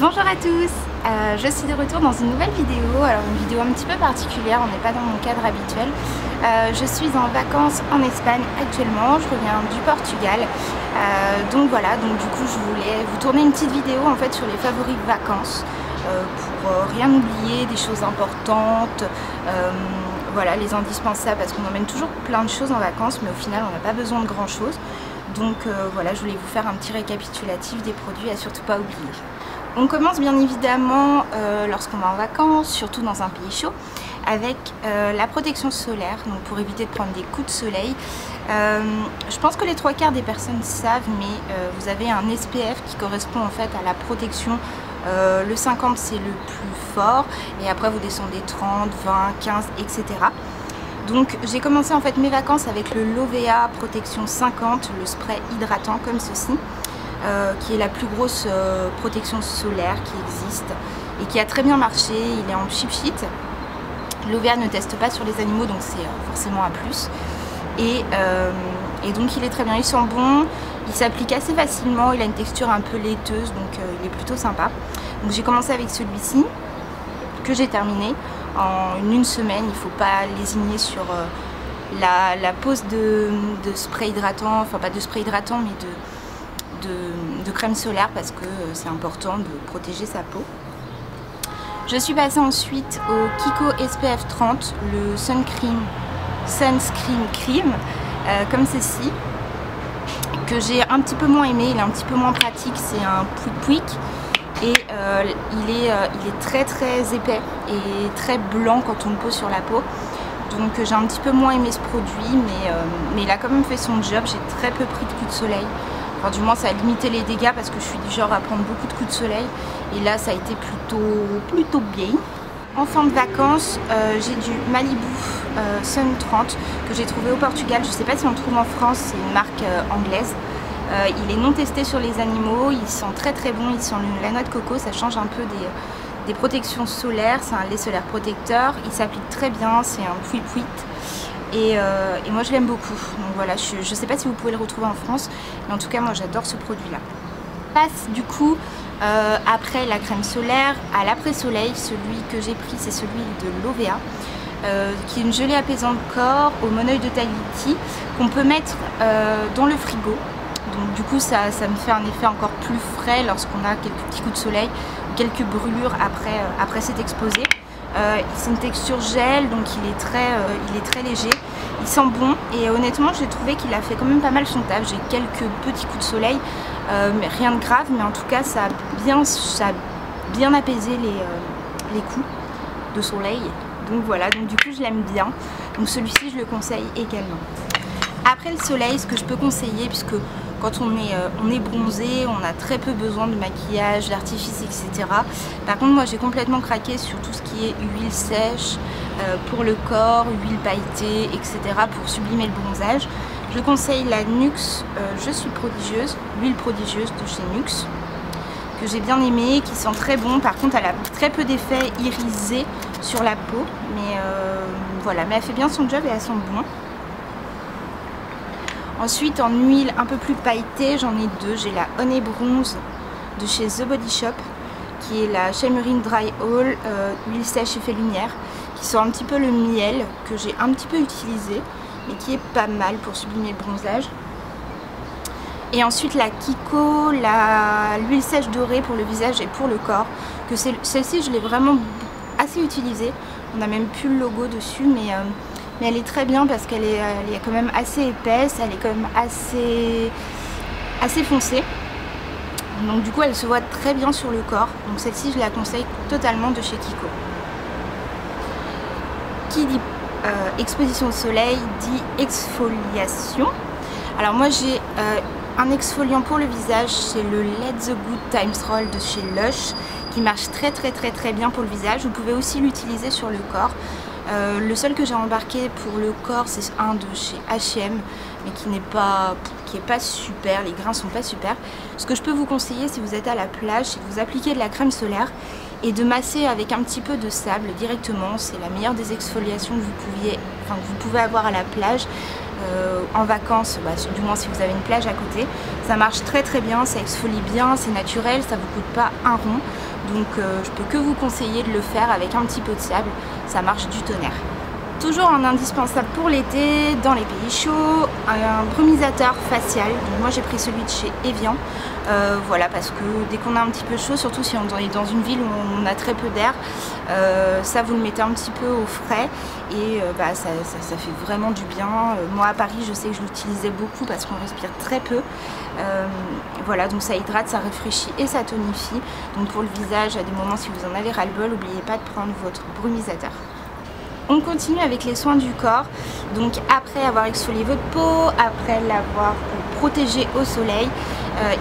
Bonjour à tous, je suis de retour dans une nouvelle vidéo, alors une vidéo un petit peu particulière, on n'est pas dans mon cadre habituel. Je suis en vacances en Espagne actuellement, je reviens du Portugal, donc voilà, donc du coup je voulais vous tourner une petite vidéo en fait sur les favoris de vacances, pour rien oublier, des choses importantes, voilà, les indispensables, parce qu'on emmène toujours plein de choses en vacances, mais au final on n'a pas besoin de grand chose. Donc voilà, je voulais vous faire un petit récapitulatif des produits à surtout pas oublier. On commence bien évidemment lorsqu'on va en vacances, surtout dans un pays chaud, avec la protection solaire, donc pour éviter de prendre des coups de soleil. Je pense que les 3/4 des personnes savent, mais vous avez un SPF qui correspond en fait à la protection. Le 50 c'est le plus fort, et après vous descendez 30, 20, 15, etc. Donc j'ai commencé en fait mes vacances avec le Lovea Protection 50, le spray hydratant comme ceci, qui est la plus grosse protection solaire qui existe et qui a très bien marché. Il est en cheap sheet. Lovea ne teste pas sur les animaux, donc c'est forcément un plus. Et donc il est très bien, il sent bon, il s'applique assez facilement, il a une texture un peu laiteuse, donc il est plutôt sympa. Donc j'ai commencé avec celui-ci que j'ai terminé en une semaine. Il ne faut pas lésigner sur la pose de spray hydratant, enfin pas de spray hydratant mais de crème solaire, parce que c'est important de protéger sa peau. Je suis passée ensuite au Kiko SPF 30, le Sunscreen Cream, comme ceci, que j'ai un petit peu moins aimé. Il est un petit peu moins pratique, c'est un pouic et il est très épais et très blanc quand on le pose sur la peau. Donc j'ai un petit peu moins aimé ce produit, mais il a quand même fait son job. J'ai très peu pris de coups de soleil. Enfin, du moins ça a limité les dégâts, parce que je suis du genre à prendre beaucoup de coups de soleil, et là ça a été plutôt bien. En fin de vacances, j'ai du Malibu Sun 30 que j'ai trouvé au Portugal. Je ne sais pas si on le trouve en France, c'est une marque anglaise. Il est non testé sur les animaux, il sent très bon, il sent la noix de coco, ça change un peu des protections solaires. C'est un lait solaire protecteur, il s'applique très bien, c'est un pouit-pouit. Et moi je l'aime beaucoup, donc voilà, je ne sais pas si vous pouvez le retrouver en France, mais en tout cas moi j'adore ce produit là. Passe du coup après la crème solaire à l'après-soleil. Celui que j'ai pris c'est celui de Lovea, qui est une gelée apaisante corps au monoeil de Tahiti qu'on peut mettre dans le frigo. Donc du coup ça me fait un effet encore plus frais lorsqu'on a quelques petits coups de soleil, quelques brûlures après s'être exposé. C'est une texture gel, donc il est très léger, il sent bon, et honnêtement j'ai trouvé qu'il a fait quand même pas mal son taf. J'ai quelques petits coups de soleil, mais rien de grave, mais en tout cas ça a bien apaisé les coups de soleil. Donc voilà, donc du coup je l'aime bien, donc celui-ci je le conseille également. Après le soleil, ce que je peux conseiller, puisque quand on est bronzé, on a très peu besoin de maquillage, d'artifice, etc. Par contre, moi j'ai complètement craqué sur tout ce qui est huile sèche pour le corps, huile pailletée, etc. pour sublimer le bronzage. Je conseille la Nuxe Je suis prodigieuse, l'huile prodigieuse de chez Nuxe, que j'ai bien aimée, qui sent très bon. Par contre, elle a très peu d'effet irisé sur la peau, mais voilà, mais elle fait bien son job et elle sent bon. Ensuite, en huile un peu plus pailletée, j'en ai deux. J'ai la Honey Bronze de chez The Body Shop, qui est la Shea Murine Dry Oil, huile sèche effet lumière, qui sent un petit peu le miel, que j'ai un petit peu utilisé, mais qui est pas mal pour sublimer le bronzage. Et ensuite la Kiko, l'huile sèche dorée pour le visage et pour le corps, que celle-ci je l'ai vraiment assez utilisée. On a même plus le logo dessus, mais elle est très bien parce qu'elle est quand même assez épaisse, elle est quand même assez foncée. Donc du coup elle se voit très bien sur le corps. Donc celle-ci je la conseille totalement, de chez Kiko. Qui dit exposition au soleil dit exfoliation. Alors moi j'ai un exfoliant pour le visage, c'est le Let the Good Times Roll de chez Lush, qui marche très bien pour le visage. Vous pouvez aussi l'utiliser sur le corps. Le seul que j'ai embarqué pour le corps, c'est un de chez H&M, mais qui est pas super, les grains sont pas super. Ce que je peux vous conseiller si vous êtes à la plage, c'est de vous appliquer de la crème solaire et de masser avec un petit peu de sable directement. C'est la meilleure des exfoliations que vous pouvez avoir à la plage. En vacances, du moins si vous avez une plage à côté, ça marche très bien, ça exfolie bien, c'est naturel, ça vous coûte pas un rond. donc je peux que vous conseiller de le faire avec un petit peu de sable, ça marche du tonnerre. Toujours un indispensable pour l'été, dans les pays chauds, un brumisateur facial. Donc moi j'ai pris celui de chez Evian, voilà, parce que dès qu'on a un petit peu chaud, surtout si on est dans une ville où on a très peu d'air, ça vous le mettez un petit peu au frais et ça fait vraiment du bien. Moi à Paris je sais que je l'utilisais beaucoup parce qu'on respire très peu. Voilà, donc ça hydrate, ça rafraîchit et ça tonifie. Donc pour le visage, à des moments si vous en avez ras-le-bol, n'oubliez pas de prendre votre brumisateur. On continue avec les soins du corps, donc après avoir exfolié votre peau, après l'avoir protégé au soleil,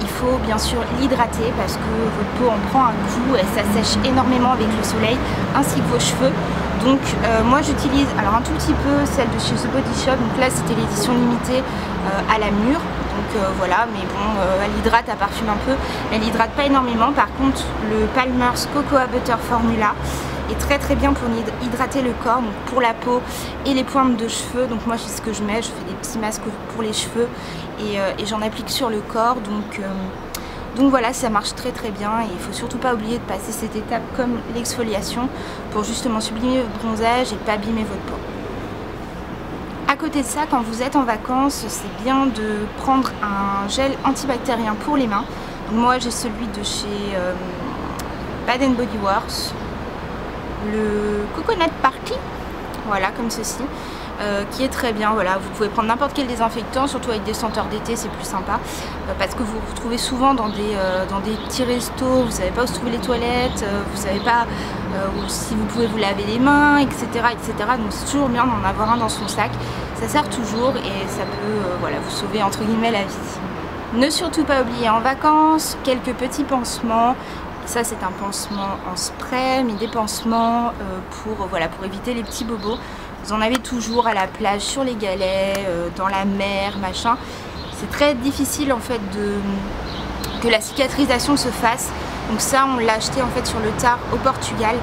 il faut bien sûr l'hydrater parce que votre peau en prend un coup, ça sèche énormément avec le soleil ainsi que vos cheveux. Donc moi j'utilise alors un tout petit peu celle de chez The Body Shop, donc là c'était l'édition limitée à la mûre. Donc voilà, mais bon, elle hydrate, elle parfume un peu, elle hydrate pas énormément. Par contre le Palmer's Cocoa Butter Formula est très bien pour hydrater le corps, donc pour la peau et les pointes de cheveux. Donc moi c'est ce que je mets, je fais des petits masques pour les cheveux et j'en applique sur le corps. Donc voilà, ça marche très bien et il faut surtout pas oublier de passer cette étape comme l'exfoliation pour justement sublimer votre bronzage et pas abîmer votre peau. À côté de ça, quand vous êtes en vacances, c'est bien de prendre un gel antibactérien pour les mains. Donc moi j'ai celui de chez Bath & Body Works, le Coconut Party, voilà, comme ceci, qui est très bien. Voilà, vous pouvez prendre n'importe quel désinfectant, surtout avec des senteurs d'été, c'est plus sympa, parce que vous vous retrouvez souvent dans des petits restos, vous savez pas où se trouver les toilettes, vous savez pas si vous pouvez vous laver les mains, etc. Donc c'est toujours bien d'en avoir un dans son sac, ça sert toujours et ça peut voilà, vous sauver entre guillemets la vie. Ne surtout pas oublier en vacances quelques petits pansements. Ça c'est un pansement en spray, mais des pansements pour éviter les petits bobos. Vous en avez toujours à la plage, sur les galets, dans la mer, machin. C'est très difficile en fait que la cicatrisation se fasse. Donc ça on l'a acheté en fait sur le tard au Portugal,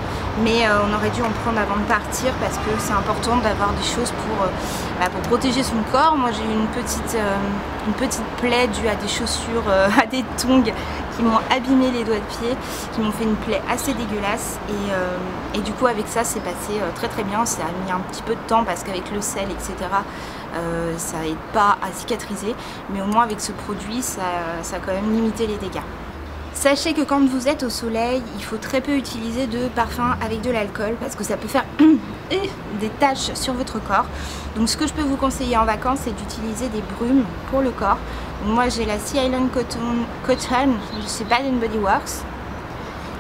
mais on aurait dû en prendre avant de partir parce que c'est important d'avoir des choses pour protéger son corps. Moi j'ai eu une petite plaie due à des chaussures, à des tongs qui m'ont abîmé les doigts de pied, qui m'ont fait une plaie assez dégueulasse et du coup avec ça c'est passé très bien. Ça a mis un petit peu de temps parce qu'avec le sel etc ça aide pas à cicatriser, mais au moins avec ce produit ça a quand même limité les dégâts. Sachez que quand vous êtes au soleil, il faut très peu utiliser de parfum avec de l'alcool parce que ça peut faire des taches sur votre corps. Donc ce que je peux vous conseiller en vacances, c'est d'utiliser des brumes pour le corps. Donc, moi j'ai la Sea Island Cotton de chez Bath & Body Works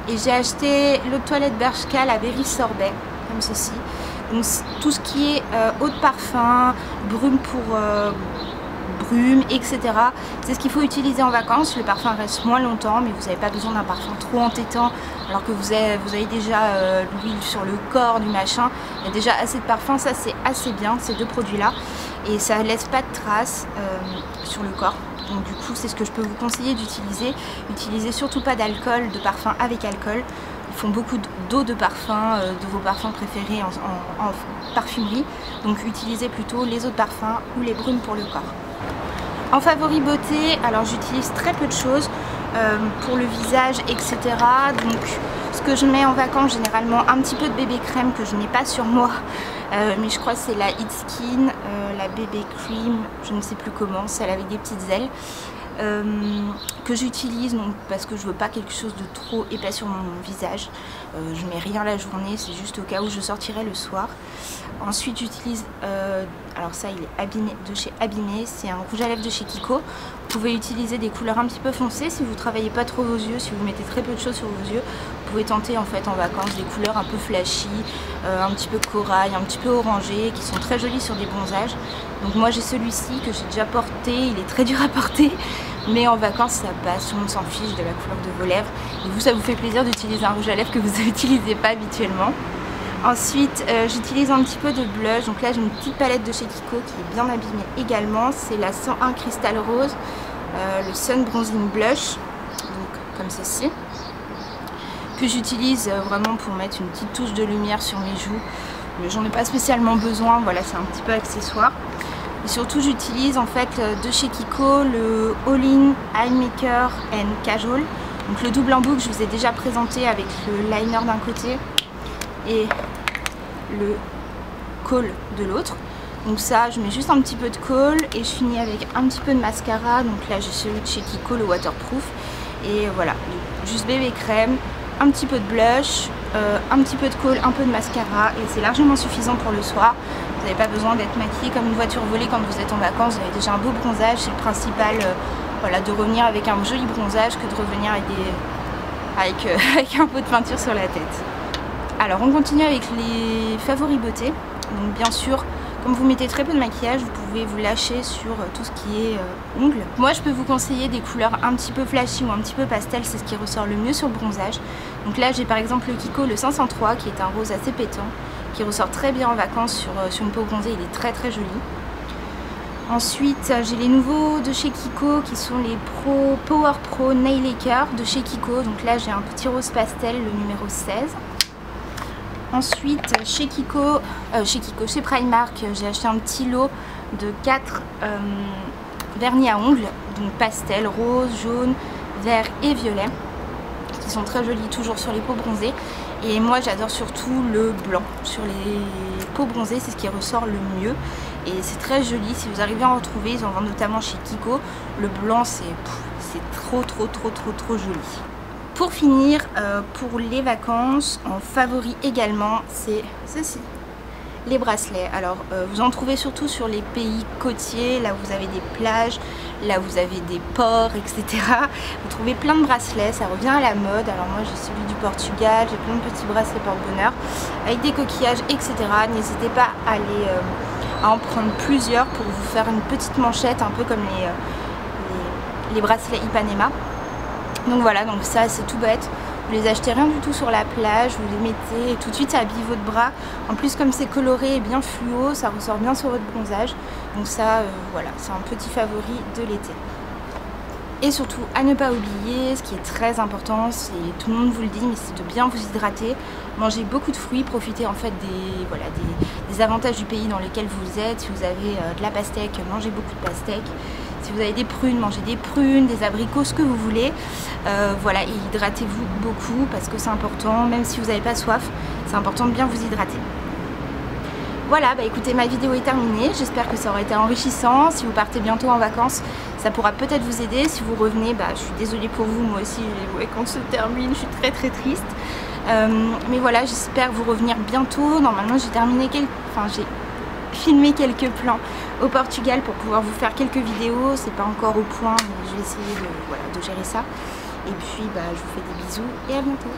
et j'ai acheté l'eau de toilette Bershka, la Berry Sorbet, comme ceci. Donc tout ce qui est eau de parfum, brume pour brume, etc. C'est ce qu'il faut utiliser en vacances. Le parfum reste moins longtemps, mais vous n'avez pas besoin d'un parfum trop entêtant alors que vous avez déjà l'huile sur le corps, du machin. Il y a déjà assez de parfum, ça c'est assez bien, ces deux produits-là. Et ça ne laisse pas de traces sur le corps. Donc du coup, c'est ce que je peux vous conseiller d'utiliser. Utilisez surtout pas d'alcool, de parfum avec alcool. Ils font beaucoup d'eau de parfum, de vos parfums préférés en parfumerie. Donc utilisez plutôt les eaux de parfum ou les brumes pour le corps. En favori beauté, alors j'utilise très peu de choses pour le visage, etc. Donc ce que je mets en vacances, généralement un petit peu de bébé crème que je n'ai pas sur moi. Mais je crois que c'est la Hit Skin, la bébé cream, je ne sais plus comment, celle avec des petites ailes. Que j'utilise parce que je veux pas quelque chose de trop épais sur mon visage. Je mets rien la journée, c'est juste au cas où je sortirai le soir. Ensuite j'utilise, alors ça il est Abimé, de chez Abimé, c'est un rouge à lèvres de chez Kiko. Vous pouvez utiliser des couleurs un petit peu foncées si vous travaillez pas trop vos yeux, si vous mettez très peu de choses sur vos yeux. Vous pouvez tenter en fait en vacances des couleurs un peu flashy, un petit peu corail, un petit peu orangé, qui sont très jolies sur des bronzages. Donc moi j'ai celui-ci que j'ai déjà porté, il est très dur à porter. Mais en vacances ça passe, tout le monde s'en fiche de la couleur de vos lèvres. Et vous, ça vous fait plaisir d'utiliser un rouge à lèvres que vous n'utilisez pas habituellement. Ensuite j'utilise un petit peu de blush. Donc là j'ai une petite palette de chez Kiko qui est bien abîmée également. C'est la 101 Crystal Rose, le Sun Bronzing Blush, donc comme ceci, que j'utilise vraiment pour mettre une petite touche de lumière sur mes joues. Mais j'en ai pas spécialement besoin, voilà, c'est un petit peu accessoire. Et surtout j'utilise en fait de chez Kiko le All-in Eye Maker and Casual. Donc le double embout que je vous ai déjà présenté avec le liner d'un côté et le col de l'autre. Donc ça, je mets juste un petit peu de col et je finis avec un petit peu de mascara. Donc là, j'ai celui de chez Kiko, le waterproof. Et voilà, donc, juste bébé crème, un petit peu de blush, un petit peu de col, un peu de mascara. Et c'est largement suffisant pour le soir. Vous n'avez pas besoin d'être maquillé comme une voiture volée quand vous êtes en vacances. Vous avez déjà un beau bronzage. C'est le principal voilà, de revenir avec un joli bronzage que de revenir avec un pot de peinture sur la tête. Alors on continue avec les favoris beauté. Donc bien sûr, comme vous mettez très peu de maquillage, vous pouvez vous lâcher sur tout ce qui est ongles. Moi je peux vous conseiller des couleurs un petit peu flashy ou un petit peu pastel, c'est ce qui ressort le mieux sur le bronzage. Donc là j'ai par exemple le Kiko, le 503, qui est un rose assez pétant, qui ressort très bien en vacances sur une peau bronzée, il est très très joli. Ensuite j'ai les nouveaux de chez Kiko qui sont les Power Pro Nail Lacquer de chez Kiko. Donc là j'ai un petit rose pastel, le numéro 16. Ensuite, chez Primark, j'ai acheté un petit lot de 4 vernis à ongles, donc pastel, rose, jaune, vert et violet, qui sont très jolis toujours sur les peaux bronzées. Et moi j'adore surtout le blanc sur les peaux bronzées, c'est ce qui ressort le mieux. Et c'est très joli, si vous arrivez à en retrouver, ils en vendent notamment chez Kiko. Le blanc c'est trop joli. Pour finir, pour les vacances, en favori également, c'est ceci, les bracelets. Alors, vous en trouvez surtout sur les pays côtiers, là où vous avez des plages, là où vous avez des ports, etc. Vous trouvez plein de bracelets, ça revient à la mode. Alors moi, j'ai celui du Portugal, j'ai plein de petits bracelets porte-bonheur, avec des coquillages, etc. N'hésitez pas à en prendre plusieurs pour vous faire une petite manchette, un peu comme les bracelets Ipanema. Donc voilà, donc ça c'est tout bête, vous les achetez rien du tout sur la plage, vous les mettez et tout de suite ça habille votre bras. En plus comme c'est coloré et bien fluo, ça ressort bien sur votre bronzage. Donc ça voilà, c'est un petit favori de l'été. Et surtout à ne pas oublier, ce qui est très important, c'est, tout le monde vous le dit, mais c'est de bien vous hydrater. Mangez beaucoup de fruits, profitez en fait des avantages du pays dans lequel vous êtes. Si vous avez de la pastèque, mangez beaucoup de pastèque. Si vous avez des prunes, mangez des prunes, des abricots, ce que vous voulez. Voilà, et hydratez-vous beaucoup parce que c'est important, même si vous n'avez pas soif, c'est important de bien vous hydrater. Voilà, bah écoutez, ma vidéo est terminée, j'espère que ça aura été enrichissant. Si vous partez bientôt en vacances, ça pourra peut-être vous aider. Si vous revenez, bah je suis désolée pour vous, moi aussi les vacances se terminent, je suis très triste. Mais voilà, j'espère vous revenir bientôt. Normalement j'ai filmé quelques plans au Portugal pour pouvoir vous faire quelques vidéos. C'est pas encore au point, mais je vais essayer de gérer ça. Et puis bah je vous fais des bisous et à bientôt.